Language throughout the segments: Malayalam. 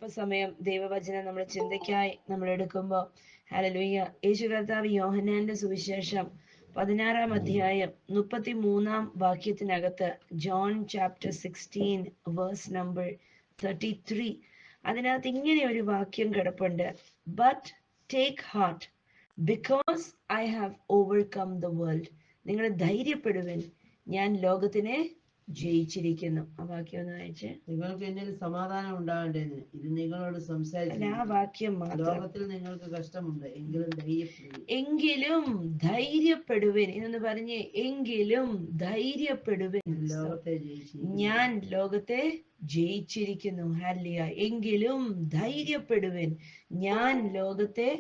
അല്പസമയം ദൈവവചനം നമ്മൾ ചിന്തയ്ക്കായി നമ്മൾ എടുക്കുമ്പോൾ ഹല്ലേലൂയ, യേശു കർത്താവ് യോഹന്നാന്റെ സുവിശേഷം 16-ാം അധ്യായം 33-ാം വാക്യത്തിനകത്ത്, ജോൺ ചാപ്റ്റർ 16 വേഴ്സ് നമ്പർ 33, അതിനകത്ത് ഇങ്ങനെ ഒരു വാക്യം കിടപ്പുണ്ട്: but take heart because I have overcome the world. നിങ്ങൾ ധൈര്യപ്പെടുവിൻ, ഞാൻ ലോകത്തിനെ ജയിച്ചിരിക്കുന്നു. ആ വാക്യം ഒന്ന് വായിച്ചേ. നിങ്ങൾക്ക് എന്നിൽ സമാധാനം ഉണ്ടാകേണ്ടതിന് ഇത് നിങ്ങളോട് അല്ല, ആ സംസാരിച്ചു. വാക്യം മാത്രം. ലോകത്തിൽ നിങ്ങൾക്ക് കഷ്ടമുണ്ട്, എങ്കിലും ധൈര്യപ്പെടുവിൻ. എങ്കിലും ധൈര്യപ്പെടുവിൻ എന്നൊന്ന് പറഞ്ഞേ. എങ്കിലും ധൈര്യപ്പെടുവിൻ, ലോകത്തെ ജയിച്ചിരിക്കുന്നു. ഞാൻ ലോകത്തെ ജയിച്ചിരിക്കുന്നു. ഹല്ലേലൂയ. എങ്കിലും ധൈര്യപ്പെടുവിൻ, ഞാൻ ലോകത്തെ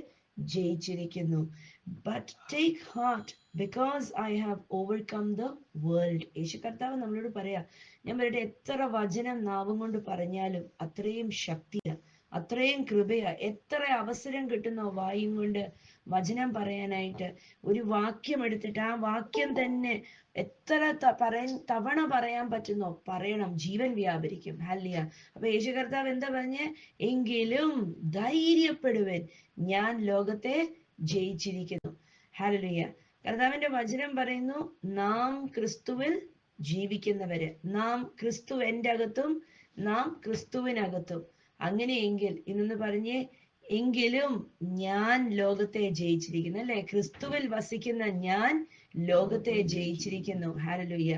ജയിച്ചിരിക്കുന്നു. But take heart because I have overcome the world. യേശു കർത്താവ് നമ്മളോട് പറയാ, ഞാൻ പറയട്ടെ, എത്ര വചനം നാവും കൊണ്ട് പറഞ്ഞാലും അത്രയും ശക്തിയാ, അത്രയും കൃപയാ. എത്ര അവസരം കിട്ടുന്നോ വായും കൊണ്ട് വചനം പറയാനായിട്ട്. ഒരു വാക്യം എടുത്തിട്ട് ആ വാക്യം തന്നെ എത്ര തവണ പറയാൻ പറ്റുന്നോ പറയണം, ജീവൻ വ്യാപരിക്കും. ഹല്ലേലൂയ. അപ്പൊ യേശു കർത്താവ് എന്താ പറഞ്ഞേ? എങ്കിലും ധൈര്യപ്പെടുവൻ, ഞാൻ ലോകത്തെ ജയിച്ചിരിക്കുന്നു. ഹല്ലേലൂയ. കർത്താവിന്റെ വചനം പറയുന്നു, നാം ക്രിസ്തുവിൽ ജീവിക്കുന്നവര്, നാം ക്രിസ്തു എൻ്റെ അകത്തും നാം ക്രിസ്തുവിനകത്തും. അങ്ങനെയെങ്കിൽ ഇന്നൊന്ന് പറഞ്ഞേ, എങ്കിലും ഞാൻ ലോകത്തെ ജയിച്ചിരിക്കുന്നു. അല്ലെ, ക്രിസ്തുവിൽ വസിക്കുന്ന ഞാൻ ലോകത്തെ ജയിച്ചിരിക്കുന്നു. ഹല്ലേലൂയ.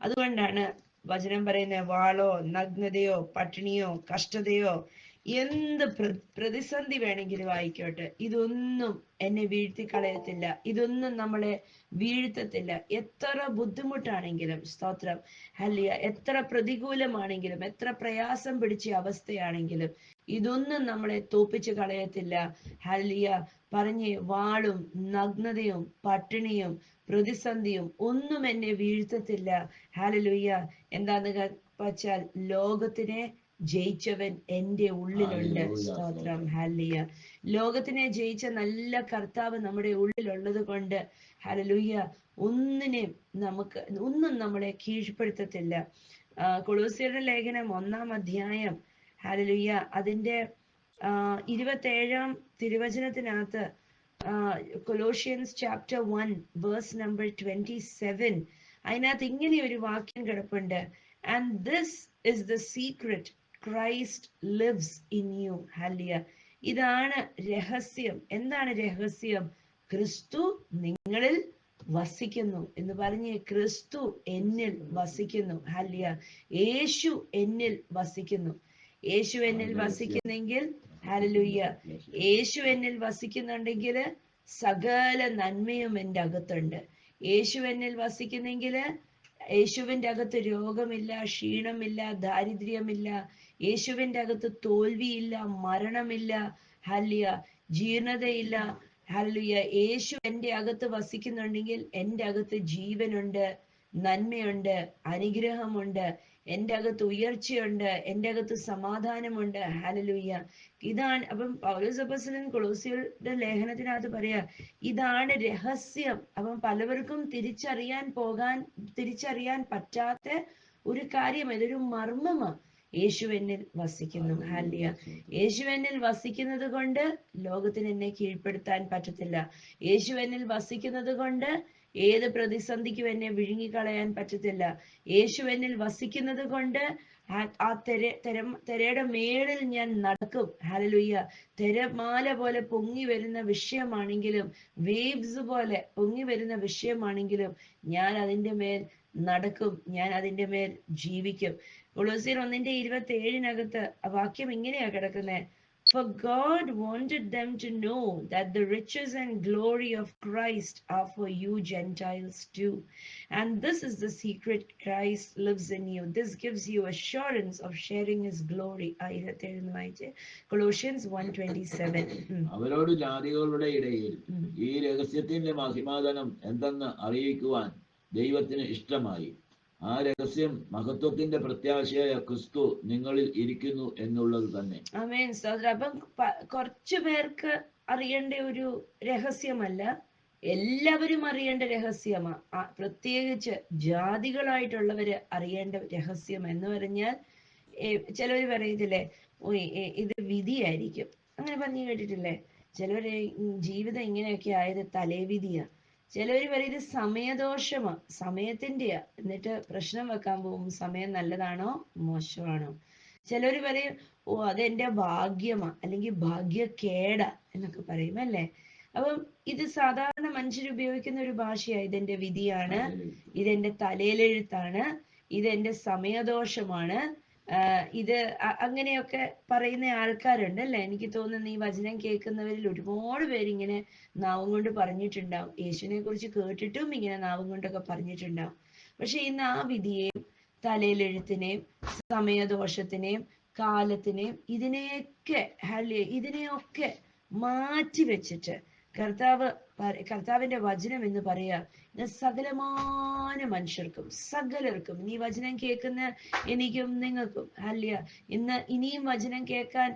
അതുകൊണ്ടാണ് വചനം പറയുന്നത്, വാളോ നഗ്നതയോ പട്ടിണിയോ കഷ്ടതയോ എന്ത് പ്രതിസന്ധി വേണമെങ്കിലും ആയിക്കോട്ടെ, ഇതൊന്നും എന്നെ വീഴ്ത്തിക്കളയത്തില്ല, ഇതൊന്നും നമ്മളെ വീഴ്ത്തത്തില്ല. എത്ര ബുദ്ധിമുട്ടാണെങ്കിലും, സ്തോത്രം, ഹല്ലേലൂയ, എത്ര പ്രതികൂലമാണെങ്കിലും, എത്ര പ്രയാസം പിടിച്ച അവസ്ഥയാണെങ്കിലും ഇതൊന്നും നമ്മളെ തോപ്പിച്ച് കളയത്തില്ല. ഹല്ലേലൂയ. പറഞ്ഞേ, വാളും നഗ്നതയും പട്ടിണിയും പ്രതിസന്ധിയും ഒന്നും എന്നെ വീഴ്ത്തത്തില്ല. ഹല്ലേലൂയ. എന്താന്ന് വെച്ചാൽ ലോകത്തിനെ ജയിച്ചവൻ എൻ്റെ ഉള്ളിലുണ്ട്. സ്തോത്രം, ഹല്ലേലൂയ. ലോകത്തിനെ ജയിച്ച നല്ല കർത്താവ് നമ്മുടെ ഉള്ളിലുള്ളത് കൊണ്ട് ഹല്ലേലൂയ, ഒന്നും നമ്മളെ കീഴ്പ്പെടുത്തത്തില്ല. കൊളോസ്യരുടെ ലേഖനം 1-ാം അധ്യായം ഹല്ലേലൂയ അതിന്റെ 27-ാം തിരുവചനത്തിനകത്ത്, കൊലോഷ്യൻസ് ചാപ്റ്റർ 1 വേഴ്സ് നമ്പർ 27, അതിനകത്ത് ഇങ്ങനെ ഒരു വാക്യം കിടപ്പുണ്ട്: and this is the secret, Christ lives in you. ഹല്ലേലൂയ. ഇതാണ് രഹസ്യം. എന്താണ് രഹസ്യം? ക്രിസ്തു നിങ്ങളിൽ വസിക്കുന്നു എന്ന് പറഞ്ഞ്. ക്രിസ്തു എന്നിൽ വസിക്കുന്നു. ഹല്ലേലൂയ. യേശു എന്നിൽ വസിക്കുന്നു. യേശു എന്നിൽ വസിക്കുന്നെങ്കിൽ, ഹല്ലേലൂയ, യേശു എന്നിൽ വസിക്കുന്നുണ്ടെങ്കിൽ സകല നന്മയും എൻ്റെ അകത്തുണ്ട്. യേശു എന്നിൽ വസിക്കുന്നെങ്കിൽ യേശുവിൻ്റെ അകത്ത് രോഗമില്ല, ക്ഷീണമില്ല, ദാരിദ്ര്യമില്ല. യേശുവിൻ്റെ അകത്ത് തോൽവിയില്ല, മരണമില്ല, ഹല്ലേലൂയ, ജീർണതയില്ല. ഹല്ലേലൂയ. യേശു എൻ്റെ അകത്ത് വസിക്കുന്നുണ്ടെങ്കിൽ എൻ്റെ അകത്ത് ജീവനുണ്ട്, നന്മയുണ്ട്, അനുഗ്രഹമുണ്ട്, എൻ്റെ അകത്ത് ഉയർച്ചയുണ്ട്, എൻ്റെ അകത്ത് സമാധാനമുണ്ട്. ഹല്ലേലൂയ. ഇതാണ്. അപ്പം പൗലോസ് അപ്പോസ്തലൻ കൊളോസ്യരുടെ ലേഖനത്തിനകത്ത് പറയാ, ഇതാണ് രഹസ്യം. അപ്പം പലവർക്കും തിരിച്ചറിയാൻ പറ്റാത്ത ഒരു കാര്യം, ഇതൊരു മർമ്മമാണ്. യേശു എന്നിൽ വസിക്കുന്നു. ഹല്ലേലൂയ. യേശു എന്നിൽ വസിക്കുന്നത് കൊണ്ട് ലോകത്തിന് എന്നെ കീഴ്പ്പെടുത്താൻ പറ്റത്തില്ല. യേശു എന്നിൽ വസിക്കുന്നത് കൊണ്ട് ഏത് പ്രതിസന്ധിക്കും എന്നെ വിഴുങ്ങിക്കളയാൻ പറ്റത്തില്ല. യേശു എന്നിൽ വസിക്കുന്നത് കൊണ്ട് ആ തിരയുടെ മേളിൽ ഞാൻ നടക്കും. ഹല്ലേലൂയ. തിരമാല പോലെ പൊങ്ങി വരുന്ന വിഷയമാണെങ്കിലും, വേവ്സ് പോലെ പൊങ്ങി വരുന്ന വിഷയമാണെങ്കിലും ഞാൻ അതിൻ്റെ മേൽ നടക്കും, ഞാൻ അതിൻ്റെ മേൽ ജീവിക്കും. കൊളോസ്യർ 1:27 ആ വാക്യം ഇങ്ങനെയാ കിടക്കുന്നത്: For God wanted them to know that the riches and glory of Christ are for you Gentiles too. And this is the secret, Christ lives in you. This gives you assurance of sharing his glory. 27 വായിച്ച്. Colossians 1:27. അവരോട് ജാതികളുടെ ഇടയിൽ ഈ രഹസ്യത്തിന്റെ മഹിമാധനം എന്തെന്ന് അറിയിക്കുവാൻ ദൈവത്തിന് ഇഷ്ടമായി. ആ രഹസ്യം മഹത്വത്തിന്റെ പ്രത്യാശയായ ക്രിസ്തു നിങ്ങളിൽ ഇരിക്കുന്നു എന്നുള്ളത് തന്നെ. ആമേൻ. അപ്പം കുറച്ചു പേർക്ക് അറിയേണ്ട ഒരു രഹസ്യമല്ല, എല്ലാവരും അറിയേണ്ട രഹസ്യമാ. പ്രത്യേകിച്ച് ജാതികളായിട്ടുള്ളവര് അറിയേണ്ട രഹസ്യം എന്ന് പറഞ്ഞാൽ, ചിലവർ പറയത്തില്ലേ, ഓ ഇത് വിധിയായിരിക്കും, അങ്ങനെ പറഞ്ഞു കേട്ടിട്ടില്ലേ? ചിലവര് ജീവിതം ഇങ്ങനെയൊക്കെ ആയത് തലേവിധിയാ. ചിലവര് പറയും ഇത് സമയദോഷമാ, സമയത്തിന്റെയാ, എന്നിട്ട് പ്രശ്നം വെക്കാൻ പോകും സമയം നല്ലതാണോ മോശമാണോ. ചിലവര് പറയും ഓ അതെന്റെ ഭാഗ്യമാ, അല്ലെങ്കിൽ ഭാഗ്യക്കേടാ എന്നൊക്കെ പറയും അല്ലേ. അപ്പം ഇത് സാധാരണ മനുഷ്യർ ഉപയോഗിക്കുന്ന ഒരു ഭാഷയാ. ഇതെന്റെ വിധിയാണ്, ഇതെന്റെ തലയിലെഴുത്താണ്, ഇതെന്റെ സമയദോഷമാണ്, ഇത് അങ്ങനെയൊക്കെ പറയുന്ന ആൾക്കാരുണ്ട് അല്ലെ. എനിക്ക് തോന്നുന്നു ഈ വചനം കേൾക്കുന്നവരിൽ ഒരുപാട് പേര് ഇങ്ങനെ നാവും കൊണ്ട് പറഞ്ഞിട്ടുണ്ടാവും. യേശുവിനെ കുറിച്ച് കേട്ടിട്ടും ഇങ്ങനെ നാവും കൊണ്ടൊക്കെ പറഞ്ഞിട്ടുണ്ടാവും. പക്ഷെ ഇന്ന് ആ വിധിയെയും തലയിലെഴുത്തിനെയും സമയദോഷത്തിനെയും കാലത്തിനെയും ഇതിനെയൊക്കെ മാറ്റി വെച്ചിട്ട് കർത്താവിന്റെ വചനം എന്ന് പറയാ, സകലമാന മനുഷ്യർക്കും സകലർക്കും, ഈ വചനം കേൾക്കുന്ന എനിക്കും നിങ്ങൾക്കും ഹല്ലേലൂയ, ഇനിയും വചനം കേൾക്കാൻ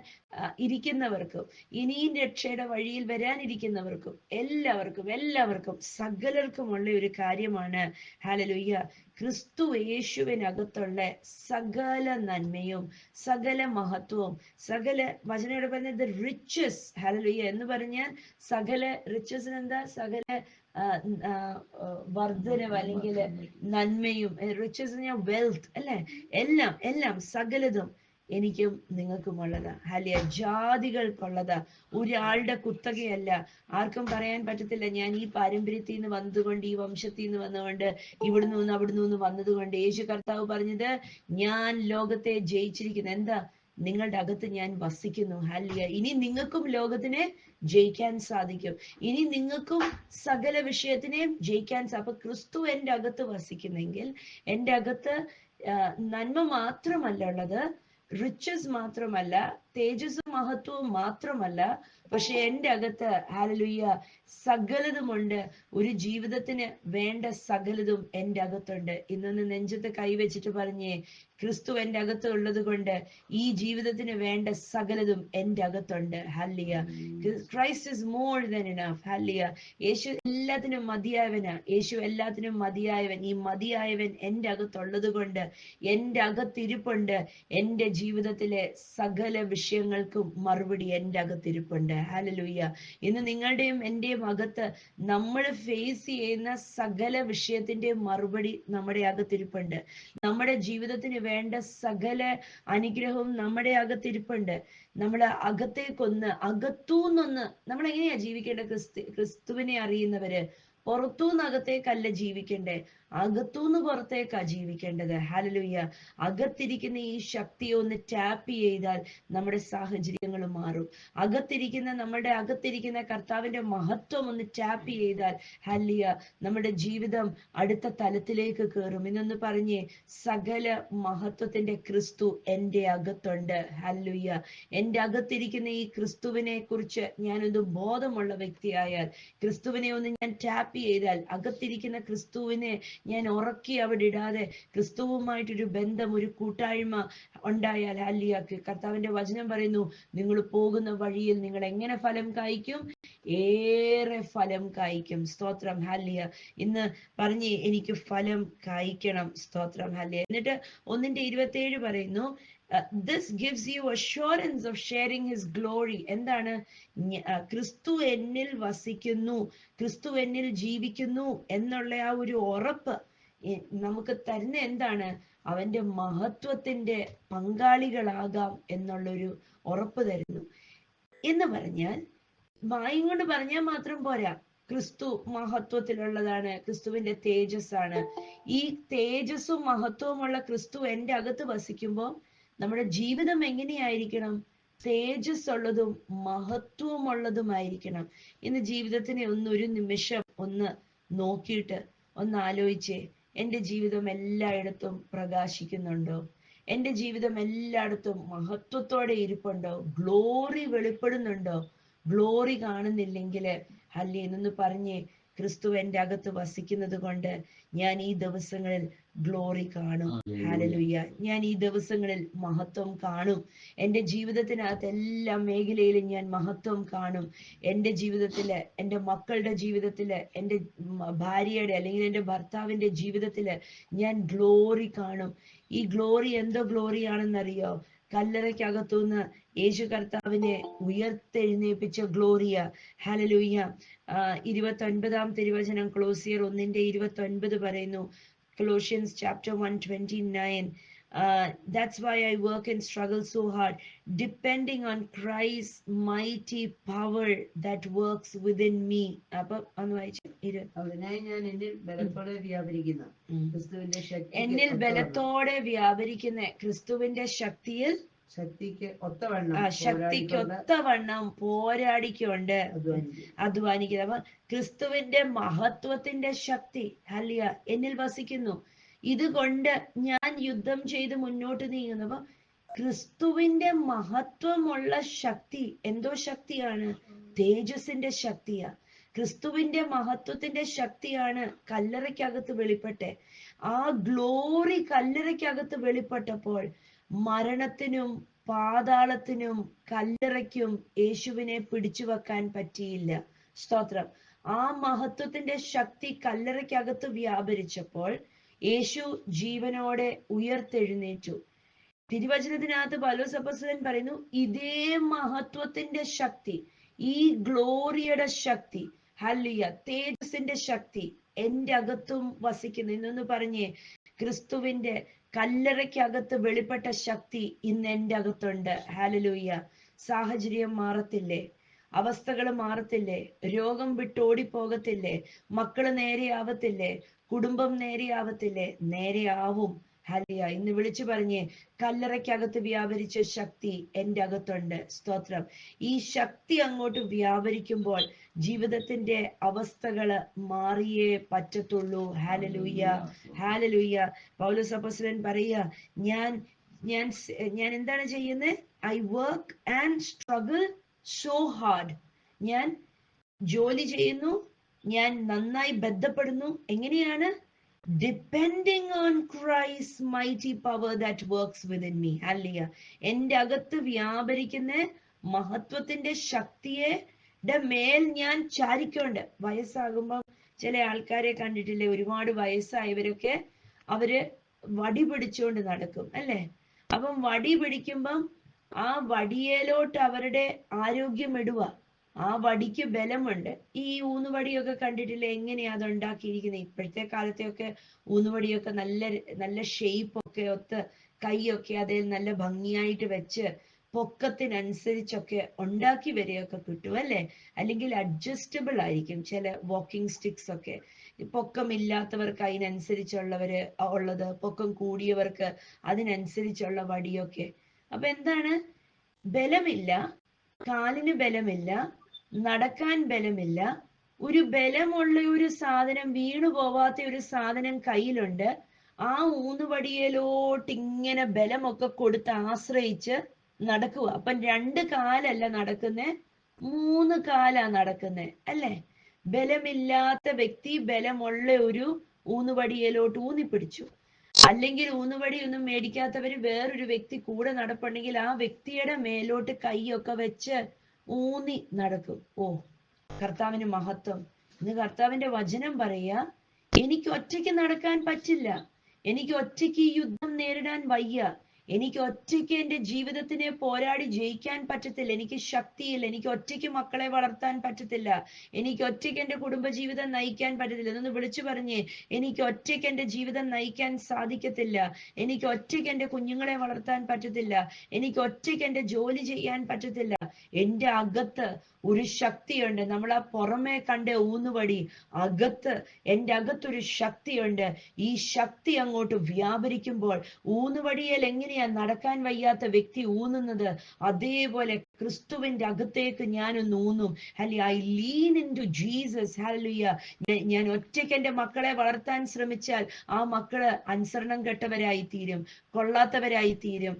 ഇരിക്കുന്നവർക്കും, ഇനിയും രക്ഷയുടെ വഴിയിൽ വരാനിരിക്കുന്നവർക്കും എല്ലാവർക്കും സകലർക്കുമുള്ള ഒരു കാര്യമാണ് ഹല്ലേലൂയ, ക്രിസ്തു യേശുവിനകത്തുള്ള സകല നന്മയും സകല മഹത്വവും സകല വചനയോട് പറഞ്ഞത് റിച്ചസ്. ഹല്ലേലൂയ എന്ന് പറഞ്ഞാൽ സകല റിച്ചസിന് എന്താ? സകല വർധനവ് അല്ലെങ്കിൽ നന്മയും. റിച്ചസ് വെൽത്ത് അല്ലെ. എല്ലാം സകലതും എനിക്കും നിങ്ങൾക്കുമുള്ളതാ. ഹല്ലേലൂയ. ജാതികൾക്കുള്ളതാ, ഒരാളുടെ കുത്തകയല്ല. ആർക്കും പറയാൻ പറ്റത്തില്ല ഞാൻ ഈ പാരമ്പര്യത്തിൽ നിന്ന് വന്നതുകൊണ്ട്, ഈ വംശത്തിൽ നിന്ന് വന്നുകൊണ്ട്, അവിടുന്ന് വന്നതുകൊണ്ട്. യേശു കർത്താവ് പറഞ്ഞത് ഞാൻ ലോകത്തെ ജയിച്ചിരിക്കുന്നു. എന്താ? നിങ്ങളുടെ അകത്ത് ഞാൻ വസിക്കുന്നു. ഹല്ലേലൂയ. ഇനി നിങ്ങൾക്കും ലോകത്തിനെ ജയിക്കാൻ സാധിക്കും. ഇനി നിങ്ങൾക്കും സകല വിഷയത്തിനെയും ജയിക്കാൻ അപ്പൊ ക്രിസ്തു എൻ്റെ അകത്ത് വസിക്കുന്നെങ്കിൽ എൻ്റെ അകത്ത് നന്മ മാത്രമല്ല ഉള്ളത്, റിച്ചസ് മാത്രമല്ല, തേജസ്സും മഹത്വവും മാത്രമല്ല, പക്ഷെ എൻ്റെ അകത്ത് ഹല്ലേലൂയ സകലതുമുണ്ട്. ഒരു ജീവിതത്തിന് വേണ്ട സകലതും എൻ്റെ അകത്തുണ്ട്. ഇന്നൊന്ന് നെഞ്ചത്ത് കൈവച്ചിട്ട് പറഞ്ഞേ, ക്രിസ്തു എൻ്റെ അകത്ത് ഉള്ളത് കൊണ്ട് ഈ ജീവിതത്തിന് വേണ്ട സകലതും എൻ്റെ അകത്തുണ്ട്. ഹല്ലേലൂയ. Christ is more than enough. ഹല്ലേലൂയ. യേശു എല്ലാത്തിനും മതിയായവനാ. യേശു എല്ലാത്തിനും മതിയായവൻ. ഈ മതിയായവൻ എൻ്റെ അകത്തുള്ളത് കൊണ്ട് എൻ്റെ അകത്തിരിപ്പുണ്ട്. എൻ്റെ ജീവിതത്തിലെ സകല വിഷയങ്ങൾക്കും മറുപടി എൻ്റെ അകത്തിരിപ്പുണ്ട്. ഹല്ലേലൂയ. ഇന്ന് നിങ്ങളുടെയും എൻ്റെയും അകത്ത് നമ്മൾ ഫേസ് ചെയ്യുന്ന സകല വിഷയത്തിന്റെ മറുപടി നമ്മുടെ അകത്തിരിപ്പുണ്ട്. നമ്മുടെ ജീവിതത്തിന് വേണ്ട സകല അനുഗ്രഹവും നമ്മുടെ അകത്തിരിപ്പുണ്ട്. നമ്മൾ അകത്തൂന്നൊന്ന് നമ്മൾ എങ്ങനെയാ ജീവിക്കേണ്ടത്? ക്രിസ്തുവിനെ അറിയുന്നവര് പുറത്തൂന്ന് അകത്തേക്കല്ല ജീവിക്കണ്ടേ, അകത്തൂന്ന് പുറത്തേക്കാ ജീവിക്കേണ്ടത്. ഹല്ലേലൂയ. അകത്തിരിക്കുന്ന ഈ ശക്തിയെ ഒന്ന് ടാപ്പ് ചെയ്താൽ നമ്മുടെ സാഹചര്യങ്ങൾ മാറും. നമ്മുടെ അകത്തിരിക്കുന്ന കർത്താവിന്റെ മഹത്വം ഒന്ന് ടാപ്പ് ചെയ്താൽ ഹല്ലേലൂയ നമ്മുടെ ജീവിതം അടുത്ത തലത്തിലേക്ക് കയറും. ഇന്നൊന്ന് പറഞ്ഞേ, സകല മഹത്വത്തിന്റെ ക്രിസ്തു എൻ്റെ അകത്തുണ്ട്. ഹല്ലേലൂയ. എൻ്റെ അകത്തിരിക്കുന്ന ഈ ക്രിസ്തുവിനെ കുറിച്ച് ഞാനൊന്ന് ബോധമുള്ള വ്യക്തിയായാൽ, ക്രിസ്തുവിനെ ഒന്ന് ഞാൻ ടാപ്പ് ചെയ്താൽ, അകത്തിരിക്കുന്ന ക്രിസ്തുവിനെ ഞാൻ ഉറക്കി അവിടെ ഇടാതെ ക്രിസ്തുവുമായിട്ടൊരു ബന്ധം, ഒരു കൂട്ടായ്മ ഉണ്ടായാൽ ഹല്ലേലൂയ, കർത്താവിന്റെ വചനം പറയുന്നു, നിങ്ങൾ പോകുന്ന വഴിയിൽ നിങ്ങൾ എങ്ങനെ ഫലം കായ്ക്കും? ഏറെ ഫലം കായ്ക്കും. സ്തോത്രം. ഹല്ലേലൂയ. ഇന്ന് പറഞ്ഞേ, എനിക്ക് ഫലം കായ്ക്കണം. സ്തോത്രം. ഹല്ലേലൂയ. എന്നിട്ട് 1:27 പറയുന്നു, this gives you assurance of sharing his glory. എന്താണ്? ക്രിസ്തു എന്നിൽ വസിക്കുന്നു, ക്രിസ്തു എന്നിൽ ജീവിക്കുന്നു എന്നുള്ള ആ ഒരു ഉറപ്പ് നമുക്ക് തരുന്ന എന്താണ്? അവന്റെ മഹത്വത്തിന്റെ പങ്കാളികളാകാം എന്നുള്ളൊരു ഉറപ്പ് തരുന്നു. എന്ന് പറഞ്ഞാൽ വായും കൊണ്ട് പറഞ്ഞാൽ മാത്രം പോരാ, ക്രിസ്തു മഹത്വത്തിലുള്ളതാണ്, ക്രിസ്തുവിന്റെ തേജസ്സാണ്. ഈ തേജസ്സും മഹത്വവുമുള്ള ക്രിസ്തു എൻ്റെ അകത്ത് വസിക്കുമ്പോൾ നമ്മുടെ ജീവിതം എങ്ങനെയായിരിക്കണം? തേജസ് ഉള്ളതും മഹത്വമുള്ളതുമായിരിക്കണം. ഇന്ന് ജീവിതത്തിനെ ഒരു നിമിഷം ഒന്ന് നോക്കിയിട്ട് ഒന്ന് ആലോചിച്ചേ, എൻ്റെ ജീവിതം എല്ലായിടത്തും പ്രകാശിക്കുന്നുണ്ടോ? എൻ്റെ ജീവിതം എല്ലായിടത്തും മഹത്വത്തോടെ ഇരിപ്പുണ്ടോ? ഗ്ലോറി വെളിപ്പെടുന്നുണ്ടോ? ഗ്ലോറി കാണുന്നില്ലെങ്കിൽ ഹല്ലേലൂയ പറഞ്ഞേ, ക്രിസ്തു എൻ്റെ അകത്ത് വസിക്കുന്നത് കൊണ്ട് ഞാൻ ഈ ദിവസങ്ങളിൽ ഗ്ലോറി കാണും. ഹല്ലേലൂയ. ഞാൻ ഈ ദിവസങ്ങളിൽ മഹത്വം കാണും. എൻ്റെ ജീവിതത്തിനകത്ത് എല്ലാ മേഖലയിലും ഞാൻ മഹത്വം കാണും. എൻ്റെ ജീവിതത്തില്, എൻ്റെ മക്കളുടെ ജീവിതത്തില്, എൻ്റെ ഭാര്യയുടെ അല്ലെങ്കിൽ എൻ്റെ ഭർത്താവിന്റെ ജീവിതത്തില് ഞാൻ ഗ്ലോറി കാണും. ഈ ഗ്ലോറി എന്തോ ഗ്ലോറിയാണെന്നറിയോ? കല്ലറയ്ക്കകത്തുനിന്ന് യേശു കർത്താവിനെ ഉയർത്തെഴുന്നേൽപ്പിച്ച ഗ്ലോറിയ. ഹല്ലേലൂയ. 29 തിരുവചനം കൊളോസിയർ 1:29 പറയുന്നു. Colossians chapter 1:29. That's why I work and struggle so hard, depending on Christ's mighty power that works within me. അപ്പൊ ഒന്ന് വായിച്ചു. അതിനായി ഞാൻ എന്നിൽ ബലത്തോടെ വ്യാപരിക്കുന്ന ക്രിസ്തുവിന്റെ എന്നിൽ ബലത്തോടെ വ്യാപരിക്കുന്ന ക്രിസ്തുവിന്റെ ശക്തിക്ക് ഒത്തവണ്ണം പോരാടിക്കൊണ്ട് അധ്വാനിക്കുന്നത്. അപ്പൊ ക്രിസ്തുവിന്റെ മഹത്വത്തിന്റെ ശക്തി ഹല്ലിയ എന്നിൽ വസിക്കുന്നു. ഇതുകൊണ്ട് ഞാൻ യുദ്ധം ചെയ്ത് മുന്നോട്ട് നീങ്ങുന്നു. അപ്പൊ ക്രിസ്തുവിന്റെ മഹത്വമുള്ള ശക്തി എന്തോ ശക്തിയാണ്? തേജസ്സിന്റെ ശക്തിയാ. ക്രിസ്തുവിന്റെ മഹത്വത്തിന്റെ ശക്തിയാണ് കല്ലറയ്ക്കകത്ത് വെളിപ്പെട്ടെ. ആ ഗ്ലോറി കല്ലറയ്ക്കകത്ത് വെളിപ്പെട്ടപ്പോൾ മരണത്തിനും പാതാളത്തിനും കല്ലറയ്ക്കും യേശുവിനെ പിടിച്ചു വെക്കാൻ പറ്റിയില്ല. സ്തോത്രം. ആ മഹത്വത്തിന്റെ ശക്തി കല്ലറയ്ക്കകത്ത് വ്യാപരിച്ചപ്പോൾ യേശു ജീവനോടെ ഉയർത്തെഴുന്നേറ്റു. തിരുവചനത്തിനകത്ത് പൗലോസ് അപ്പോസ്തലൻ പറയുന്നു, ഇതേ മഹത്വത്തിന്റെ ശക്തി, ഈ ഗ്ലോറിയുടെ ശക്തി, ഹല്ലേലൂയ, തേജസ്സിന്റെ ശക്തി എന്റെ അകത്തും വസിക്കുന്നു. ഇന്നൊന്ന് പറഞ്ഞേ, ക്രിസ്തുവിന്റെ കല്ലറയ്ക്കകത്ത് വെളിപ്പെട്ട ശക്തി ഇന്ന് എന്റെ അകത്തുണ്ട്. ഹല്ലേലൂയ. സാഹചര്യം മാറത്തില്ലേ? അവസ്ഥകൾ മാറത്തില്ലേ? രോഗം വിട്ടോടിപ്പോകത്തില്ലേ? മക്കള് നേരെയാവത്തില്ലേ? കുടുംബം നേരെയാവത്തില്ലേ? നേരെയാവും. ഹല്ലേലൂയ. ഇന്ന് വിളിച്ചു പറഞ്ഞേ, കല്ലറയ്ക്കകത്ത് വ്യാപരിച്ച ശക്തി എന്റെ അകത്തുണ്ട്. സ്തോത്രം. ഈ ശക്തി അങ്ങോട്ട് വ്യാപരിക്കുമ്പോൾ ജീവിതത്തിന്റെ അവസ്ഥകള് മാറിയേ പറ്റത്തുള്ളൂ. Hallelujah, hallelujah. പൗലോസ് അപ്പോസ്തലൻ പറയുക, ഞാൻ എന്താണ് ചെയ്യുന്നത്? I work and struggle so hard. ഞാൻ ജോലി ചെയ്യുന്നു, ഞാൻ നന്നായി ബന്ധപ്പെടുന്നു. എങ്ങനെയാണ്? Depending on Christ mighty power that works within me. Hallelujah. എന്റെ അകത്ത് വ്യാപരിക്കുന്ന മഹത്വത്തിന്റെ ശക്തിയെ മേൽ ഞാൻ ചാരിക്കൊണ്ട്. വയസ്സാകുമ്പം ചില ആൾക്കാരെ കണ്ടിട്ടില്ലേ? ഒരുപാട് വയസ്സായവരൊക്കെ അവര് വടി പിടിച്ചുകൊണ്ട് നടക്കും അല്ലേ? അപ്പം വടി പിടിക്കുമ്പം ആ വടിയേലോട്ട് അവരുടെ ആരോഗ്യം ഇടുക. ആ വടിക്ക് ബലമുണ്ട്. ഈ ഊന്നുവടിയൊക്കെ കണ്ടിട്ടില്ലേ എങ്ങനെയാ അത് ഉണ്ടാക്കിയിരിക്കുന്നത്? ഇപ്പോഴത്തെ കാലത്തെയൊക്കെ ഊന്നുവടിയൊക്കെ നല്ല ഷേപ്പ് ഒക്കെ ഒത്ത് കൈയൊക്കെ അതിൽ നല്ല ഭംഗിയായിട്ട് വെച്ച് പൊക്കത്തിനനുസരിച്ചൊക്കെ ഉണ്ടാക്കി വരികയൊക്കെ കിട്ടും അല്ലേ? അല്ലെങ്കിൽ അഡ്ജസ്റ്റബിൾ ആയിരിക്കും ചില വാക്കിംഗ് സ്റ്റിക്സ് ഒക്കെ. പൊക്കമില്ലാത്തവർക്ക് അതിനനുസരിച്ചുള്ളവര് ഉള്ളത്, പൊക്കം കൂടിയവർക്ക് അതിനനുസരിച്ചുള്ള വടിയൊക്കെ. അപ്പൊ എന്താണ്? ബലമില്ല, കാലിന് ബലമില്ല, നടക്കാൻ ബലമില്ല. ഒരു ബലമുള്ള ഒരു സാധനം, വീണു പോവാത്ത ഒരു സാധനം കയ്യിലുണ്ട്. ആ ഊന്നുവടിയിലോട്ട് ഇങ്ങനെ ബലമൊക്കെ കൊടുത്ത് ആശ്രയിച്ച് നടക്കുക. അപ്പൊ 2 കാലല്ല നടക്കുന്നേ, 3 കാലാ നടക്കുന്നേ അല്ലേ? ബലമില്ലാത്ത വ്യക്തി ബലമുള്ള ഒരു ഊന്നുവടിയിലോട്ട് ഊന്നിപ്പിടിച്ചു. അല്ലെങ്കിൽ ഊന്നുവടി ഒന്നും മേടിക്കാത്തവര് വേറൊരു വ്യക്തി കൂടെ നടപ്പുണ്ടെങ്കിൽ ആ വ്യക്തിയുടെ മേലോട്ട് കൈയൊക്കെ വെച്ച് ഊന്നി നടക്കും. ഓ, കർത്താവിന് മഹത്വം. ഇന്ന് കർത്താവിന്റെ വചനം പറയാ, എനിക്ക് ഒറ്റയ്ക്ക് നടക്കാൻ പറ്റില്ല, എനിക്ക് ഒറ്റയ്ക്ക് ഈ യുദ്ധം നേരിടാൻ വയ്യ, എനിക്ക് ഒറ്റയ്ക്ക് എന്റെ ജീവിതത്തിനെ പോരാടി ജയിക്കാൻ പറ്റത്തില്ല, എനിക്ക് ശക്തിയില്ല, എനിക്ക് ഒറ്റയ്ക്ക് മക്കളെ വളർത്താൻ പറ്റത്തില്ല, എനിക്ക് ഒറ്റയ്ക്ക് എന്റെ കുടുംബജീവിതം നയിക്കാൻ പറ്റത്തില്ല. എന്നൊന്ന് വിളിച്ചു പറഞ്ഞേ, എനിക്ക് ഒറ്റയ്ക്ക് എന്റെ ജീവിതം നയിക്കാൻ സാധിക്കത്തില്ല, എനിക്ക് ഒറ്റയ്ക്ക് എന്റെ കുഞ്ഞുങ്ങളെ വളർത്താൻ പറ്റത്തില്ല, എനിക്ക് ഒറ്റയ്ക്ക് എന്റെ ജോലി ചെയ്യാൻ പറ്റത്തില്ല. എന്റെ അകത്ത് ഒരു ശക്തിയുണ്ട്. നമ്മൾ ആ പുറമെ കണ്ട ഊന്നുവടി, എന്റെ അകത്തൊരു ശക്തിയുണ്ട്. ഈ ശക്തി അങ്ങോട്ട് വ്യാപരിക്കുമ്പോൾ ഊന്നുവടിയിൽ എങ്ങനെയാ നടക്കാൻ വയ്യാത്ത വ്യക്തി ഊന്നുന്നത്, അതേപോലെ ക്രിസ്തുവിന്റെ അകത്തേക്ക് ഞാനൊന്ന് ഊന്നും. ഹല്ലേലൂയ. I lean into Jesus. ഹല്ലേലൂയ. ഞാൻ ഒറ്റയ്ക്ക് എന്റെ മക്കളെ വളർത്താൻ ശ്രമിച്ചാൽ ആ മക്കള് അനുസരണം കെട്ടവരായി തീരും, കൊള്ളാത്തവരായി തീരും,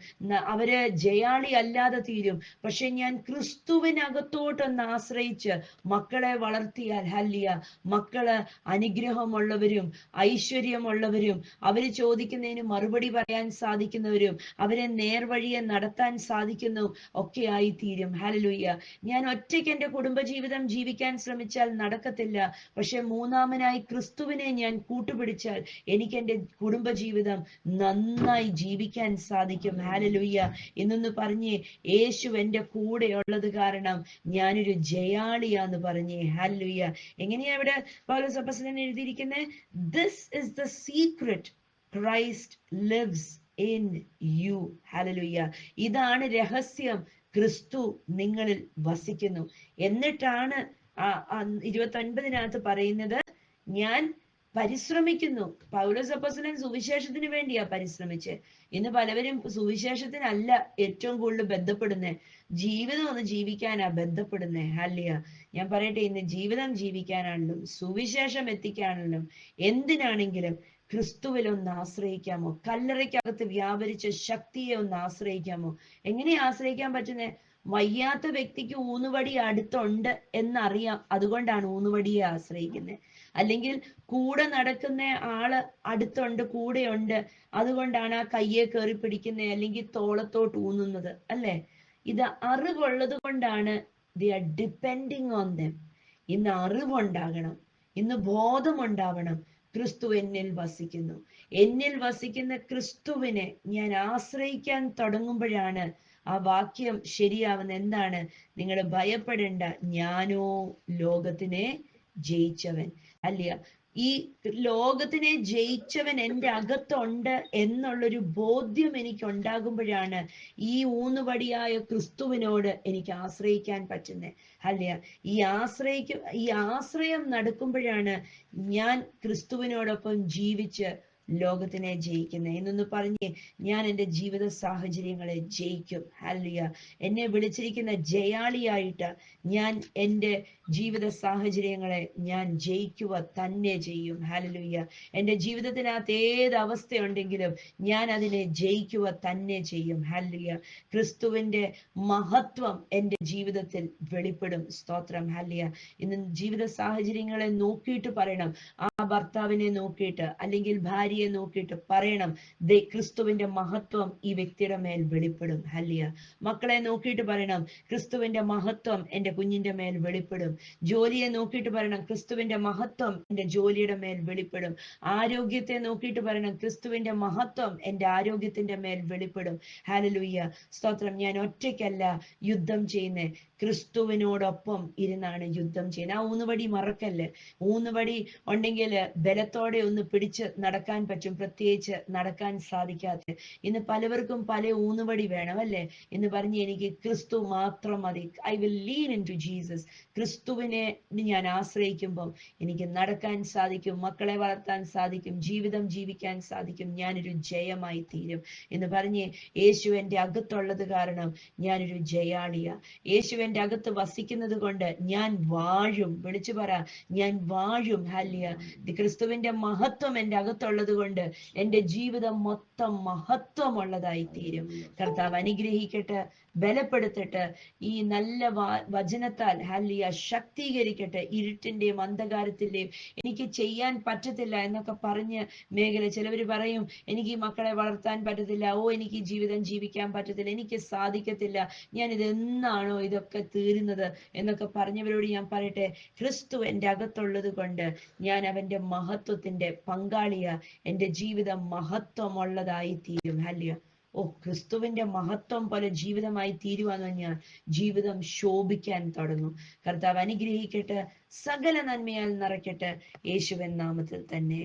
അവര് ജയാളി അല്ലാതെ തീരും. പക്ഷെ ഞാൻ ക്രിസ്തുവിനകത്തോട്ടൊന്ന് ആശ്രയിച്ച് മക്കളെ വളർത്തിയാൽ, ഹല്ലേലൂയ, മക്കള് അനുഗ്രഹമുള്ളവരും ഐശ്വര്യമുള്ളവരും അവര് ചോദിക്കുന്നതിന് മറുപടി പറയാൻ സാധിക്കുന്നവരും അവരെ നേർവഴിയെ നടത്താൻ സാധിക്കുന്നു ഒക്കെ ആയി തീരും. ഹല്ലേലൂയ. ഞാൻ ഒറ്റയ്ക്ക് എൻ്റെ കുടുംബജീവിതം ജീവിക്കാൻ ശ്രമിച്ചാൽ നടക്കത്തില്ല. പക്ഷെ മൂന്നാമനായി ക്രിസ്തുവിനെ ഞാൻ കൂട്ടുപിടിച്ചാൽ എനിക്ക് എൻ്റെ കുടുംബജീവിതം നന്നായി ജീവിക്കാൻ സാധിക്കും. ഹല്ലേലൂയ. ഇന്നൊന്ന് പറഞ്ഞേ, യേശു എൻ്റെ കൂടെ ഉള്ളത് കാരണം ഞാനൊരു ജയാളിയാന്ന് പറഞ്ഞേ. ഹല്ലേലൂയ. എങ്ങനെയാ ഇവിടെ പൗലോസ് അപ്പോസ്തലൻ എഴുതിയിരിക്കുന്നത്? This is the secret, Christ lives in you. ഹല്ലേലൂയ. ഇതാണ് രഹസ്യം, ക്രിസ്തു നിങ്ങളിൽ വസിക്കുന്നു. എന്നിട്ടാണ് 29 പറയുന്നത്, ഞാൻ പരിശ്രമിക്കുന്നു. പൗലോസ് അപ്പോസ്തലൻ സുവിശേഷത്തിന് വേണ്ടിയാ പരിശ്രമിച്ച്. ഇന്ന് പലവരും സുവിശേഷത്തിനല്ല ഏറ്റവും കൂടുതൽ ബന്ധപ്പെടുന്നത്, ജീവിതം ഒന്ന് ജീവിക്കാനാ ബന്ധപ്പെടുന്നേ. ഹല്ലേലൂയ. ഞാൻ പറയട്ടെ, ഇന്ന് ജീവിതം ജീവിക്കാനാണെങ്കിലും സുവിശേഷം എത്തിക്കാനാണെങ്കിലും എന്തിനാണെങ്കിലും ക്രിസ്തുവിൽ ഒന്ന് ആശ്രയിക്കാമോ? കല്ലറയ്ക്കകത്ത് വ്യാപരിച്ച ശക്തിയെ ഒന്ന് ആശ്രയിക്കാമോ? എങ്ങനെയാ ആശ്രയിക്കാൻ പറ്റുന്നേ? വയ്യാത്ത വ്യക്തിക്ക് ഊന്നുവടി അടുത്തുണ്ട് എന്നറിയാം, അതുകൊണ്ടാണ് ഊന്നുവടിയെ ആശ്രയിക്കുന്നത്. അല്ലെങ്കിൽ കൂടെ നടക്കുന്ന ആള് അടുത്തുണ്ട്, കൂടെയുണ്ട്, അതുകൊണ്ടാണ് ആ കയ്യെ കയറി പിടിക്കുന്നത്, അല്ലെങ്കിൽ തോളത്തോട്ട് ഊന്നുന്നത്, അല്ലെ? ഇത് അറിവുള്ളത് കൊണ്ടാണ് they are depending on them. ഇന്ന് അറിവുണ്ടാകണം, ഇന്ന് ബോധമുണ്ടാവണം. ക്രിസ്തു എന്നിൽ വസിക്കുന്നു. എന്നിൽ വസിക്കുന്ന ക്രിസ്തുവിനെ ഞാൻ ആശ്രയിക്കാൻ തുടങ്ങുമ്പോഴാണ് ആ വാക്യം ശരിയാവുന്ന. എന്താണ്? നിങ്ങൾ ഭയപ്പെടേണ്ട, ഞാനോ ലോകത്തിനെ ജയിച്ചവൻ. അല്ലയ, ഈ ലോകത്തിനെ ജയിച്ചവൻ എൻ്റെ അകത്തുണ്ട് എന്നുള്ളൊരു ബോധ്യം എനിക്ക് ഉണ്ടാകുമ്പോഴാണ് ഈ ഊന്നുവടിയായ ക്രിസ്തുവിനോട് എനിക്ക് ആശ്രയിക്കാൻ പറ്റുന്നത്. അല്ലയ, ഈ ആശ്രയം നടക്കുമ്പോഴാണ് ഞാൻ ക്രിസ്തുവിനോടൊപ്പം ജീവിച്ച് ലോകത്തിനെ ജയിക്കുന്നത്. എന്നൊന്ന് പറഞ്ഞേ, ഞാൻ എൻ്റെ ജീവിത സാഹചര്യങ്ങളെ ജയിക്കും. ഹല്ലേലൂയ. എന്നെ വിളിച്ചിരിക്കുന്ന ജയാളിയായിട്ട് ഞാൻ എൻ്റെ ജീവിത സാഹചര്യങ്ങളെ ഞാൻ ജയിക്കുക തന്നെ ചെയ്യും. ഹല്ലേലൂയ. എൻ്റെ ജീവിതത്തിനകത്ത് ഏത് അവസ്ഥയുണ്ടെങ്കിലും ഞാൻ അതിനെ ജയിക്കുക തന്നെ ചെയ്യും. ഹല്ലേലൂയ. ക്രിസ്തുവിന്റെ മഹത്വം എൻ്റെ ജീവിതത്തിൽ വെളിപ്പെടും. സ്തോത്രം. ഹല്ലേലൂയ. ഇന്ന് ജീവിത സാഹചര്യങ്ങളെ നോക്കിയിട്ട് പറയണം, ആ ഭർത്താവിനെ നോക്കിയിട്ട് അല്ലെങ്കിൽ ഭാര്യയെ നോക്കിയിട്ട് പറയണം, ദേ ക്രിസ്തുവിന്റെ മഹത്വം ഈ വ്യക്തിയുടെ മേൽ വെളിപ്പെടും. ഹല്ലേലൂയ. മക്കളെ നോക്കിയിട്ട് പറയണം, ക്രിസ്തുവിന്റെ മഹത്വം എൻ്റെ കുഞ്ഞിന്റെ മേൽ വെളിപ്പെടും. ജോലിയെ നോക്കിയിട്ട് പറയണം, ക്രിസ്തുവിന്റെ മഹത്വം എൻ്റെ ജോലിയുടെ മേൽ വെളിപ്പെടും. ആരോഗ്യത്തെ നോക്കിയിട്ട് പറയണം, ക്രിസ്തുവിന്റെ മഹത്വം എൻ്റെ ആരോഗ്യത്തിന്റെ മേൽ വെളിപ്പെടും. ഹല്ലേലൂയ. സ്തോത്രം. ഞാൻ ഒറ്റയ്ക്കല്ല യുദ്ധം ചെയ്യുന്നേ, ക്രിസ്തുവിനോടൊപ്പം ഇരുന്നാണ് യുദ്ധം ചെയ്യുന്നത്. ആ ഊന്നുവടി മറക്കല്ലേ. ഊന്നുവടി ഉണ്ടെങ്കിൽ ബലത്തോടെ ഒന്ന് പിടിച്ച് നടക്കാൻ പറ്റും, പ്രത്യേകിച്ച് നടക്കാൻ സാധിക്കാത്ത. ഇന്ന് പലവർക്കും പല ഊന്നുവടി വേണം, അല്ലേ? എന്ന് പറഞ്ഞ് എനിക്ക് ക്രിസ്തു മാത്രം മതി. I will lean into Jesus. ക്രിസ്തുവിനെ ഞാൻ ആശ്രയിക്കുമ്പോൾ എനിക്ക് നടക്കാൻ സാധിക്കും, മക്കളെ വളർത്താൻ സാധിക്കും, ജീവിതം ജീവിക്കാൻ സാധിക്കും, ഞാനൊരു ജയമായി തീരും എന്ന് പറഞ്ഞ് യേശു എൻ്റെ അകത്തുള്ളത് കാരണം ഞാനൊരു ജയാളിയാ. യേശു എൻ്റെ അകത്ത് വസിക്കുന്നത് കൊണ്ട് ഞാൻ വാഴും. വിളിച്ചു പറ, ഞാൻ വാഴും. ഹല്ലേലൂയ. ക്രിസ്തുവിന്റെ മഹത്വം എൻ്റെ അകത്തുള്ളത് കൊണ്ട് എൻ്റെ ജീവിതം മൊത്തം മഹത്വമുള്ളതായി തീരും. കർത്താവ് അനുഗ്രഹിക്കട്ടെ, ബലപ്പെടുത്തട്ടെ. ഈ നല്ല വചനത്താൽ ഹല്ലേലൂയ ശക്തീകരിക്കട്ടെ. ഇരുട്ടിന്റെയും അന്ധകാരത്തിന്റെയും എനിക്ക് ചെയ്യാൻ പറ്റത്തില്ല എന്നൊക്കെ പറഞ്ഞ് ചിലവർ പറയും, എനിക്ക് ഈ മക്കളെ വളർത്താൻ പറ്റത്തില്ല, എനിക്ക് ജീവിതം ജീവിക്കാൻ പറ്റത്തില്ല, എനിക്ക് സാധിക്കത്തില്ല, ഞാൻ ഇതെന്നാണോ ഇതൊക്കെ തീരുന്നത് എന്നൊക്കെ പറഞ്ഞവരോട് ഞാൻ പറയട്ടെ, ക്രിസ്തു എൻ്റെ അകത്തുള്ളത് കൊണ്ട് ഞാൻ അവന്റെ മഹത്വത്തിന്റെ പങ്കാളിയാ. എൻ്റെ ജീവിതം മഹത്വമുള്ളതായി തീരും. ഹല്ലേലൂയ. ക്രിസ്തുവിന്റെ മഹത്വം പോലെ ജീവിതമായി തീരുവാന്ന് ഞാൻ ജീവിതം ശോഭിക്കാൻ തുടങ്ങും. കർത്താവ് അനുഗ്രഹിക്കട്ടെ, സകല നന്മയാൽ നിറയ്ക്കട്ടെ. യേശുവിൻ നാമത്തിൽ തന്നെ.